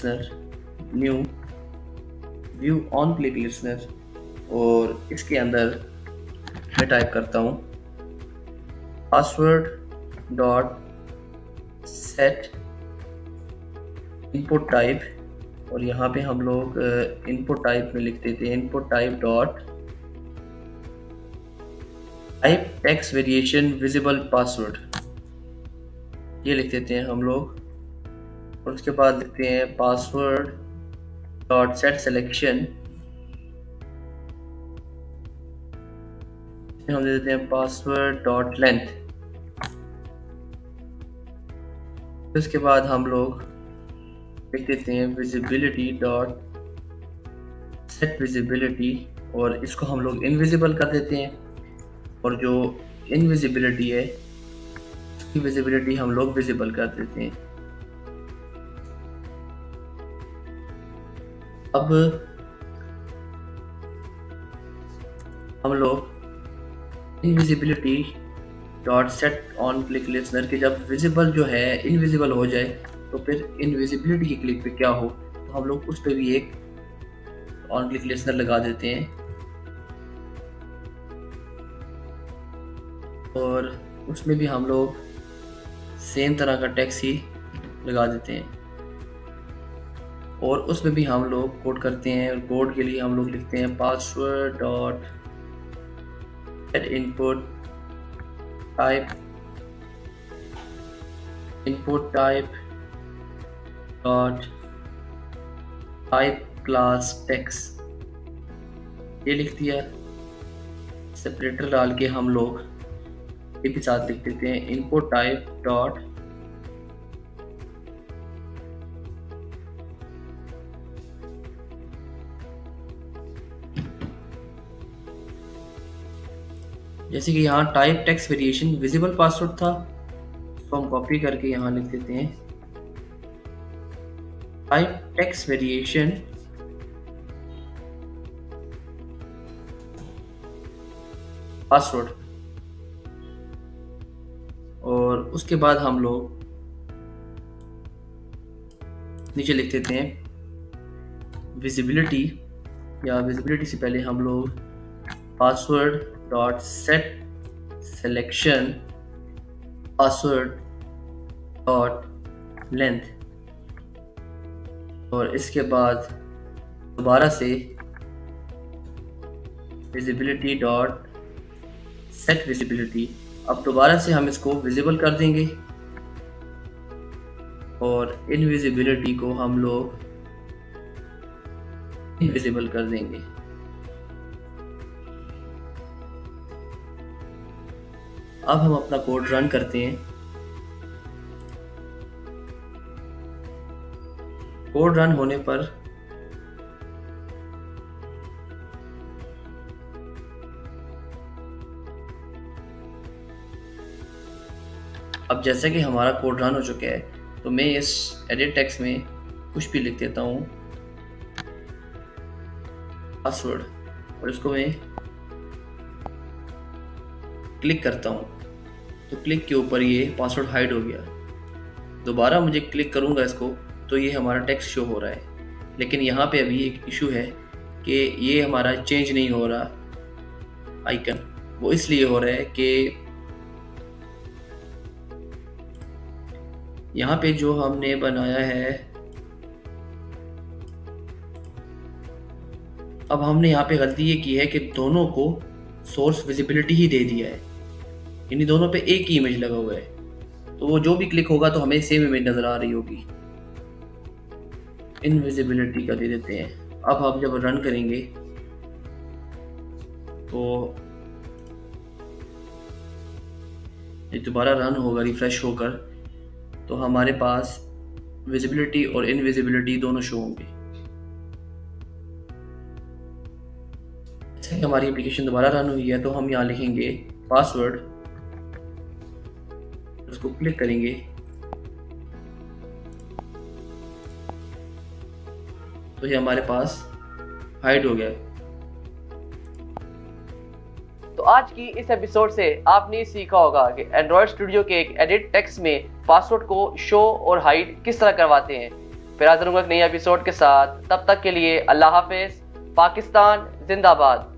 Listener, new, view on click listener, और इसके अंदर मैं टाइप करता हूँ password dot set input type, और यहाँ पे हम लोग इनपुट टाइप में लिख देते हैं input type dot type text variation visible password, ये लिख देते हैं हम लोग। और उसके बाद लिखते हैं पासवर्ड डॉट सेट सिलेक्शन, हम दे देते हैं पासवर्ड डॉट लेंथ। उसके बाद हम लोग लिख देते हैं विजिबिलिटी डॉट सेट विजिबिलिटी, और इसको हम लोग इनविजिबल कर देते हैं, और जो इनविजिबिलिटी है उसकी विजिबिलिटी हम लोग विजिबल कर देते हैं। अब हम लोग invisibility dot set on click listener के जब विजिबल जो है इनविजिबल हो जाए तो फिर इनविजिबिलिटी की क्लिक पे क्या हो, तो हम लोग उस पर भी एक ऑन क्लिक लिसनर लगा देते हैं, और उसमें भी हम लोग सेम तरह का टेक्स्ट ही लगा देते हैं, और उसमें भी हम लोग कोड करते हैं। और कोड के लिए हम लोग लिखते हैं password dot set input type dot type class text, ये लिख दिया। सेपरेटर डाल के हम लोग ये भी साथ लिख देते हैं इनपुट टाइप डॉट जैसे कि यहाँ type text variation visible password था, तो हम कॉपी करके यहाँ लिख देते हैं टाइप टेक्स्ट वेरिएशन पासवर्ड, और उसके बाद हम लोग नीचे लिख देते हैं विजिबिलिटी, या विजिबिलिटी से पहले हम लोग password dot set selection password dot length, और इसके बाद दोबारा से विजिबिलिटी डॉट सेट विजिबिलिटी। अब दोबारा से हम इसको विजिबल कर देंगे, और इनविजिबिलिटी को हम लोग इनविजिबल कर देंगे। अब हम अपना कोड रन करते हैं। कोड रन होने पर अब जैसे कि हमारा कोड रन हो चुका है, तो मैं इस एडिट टेक्स्ट में कुछ भी लिख देता हूँ पासवर्ड, और इसको मैं क्लिक करता हूँ, तो क्लिक के ऊपर ये पासवर्ड हाइड हो गया। दोबारा मुझे क्लिक करूँगा इसको तो ये हमारा टेक्स्ट शो हो रहा है, लेकिन यहाँ पे अभी एक इशू है कि ये हमारा चेंज नहीं हो रहा आइकन। वो इसलिए हो रहा है कि यहाँ पे जो हमने बनाया है, अब हमने यहाँ पे गलती ये की है कि दोनों को सोर्स विजिबिलिटी ही दे दिया है, यानी दोनों पे एक ही इमेज लगा हुआ है, तो वो जो भी क्लिक होगा तो हमें सेम इमेज नजर आ रही होगी। इनविजिबिलिटी का दे देते हैं। अब हम जब रन करेंगे तो ये दोबारा रन होगा रिफ्रेश होकर, तो हमारे पास विजिबिलिटी और इनविजिबिलिटी दोनों शो होंगे। जैसे हमारी एप्लीकेशन दोबारा रन हुई है, तो हम यहाँ लिखेंगे पासवर्ड, उसको क्लिक करेंगे, तो ये हमारे पास हाइड हो गया। तो आज की इस एपिसोड से आपने सीखा होगा कि एंड्रॉयड स्टूडियो के एक एडिट टेक्स्ट में पासवर्ड को शो और हाइड किस तरह करवाते हैं। फिर हाजिर होंगे एक नई एपिसोड के साथ। तब तक के लिए अल्लाह हाफिज। पाकिस्तान जिंदाबाद।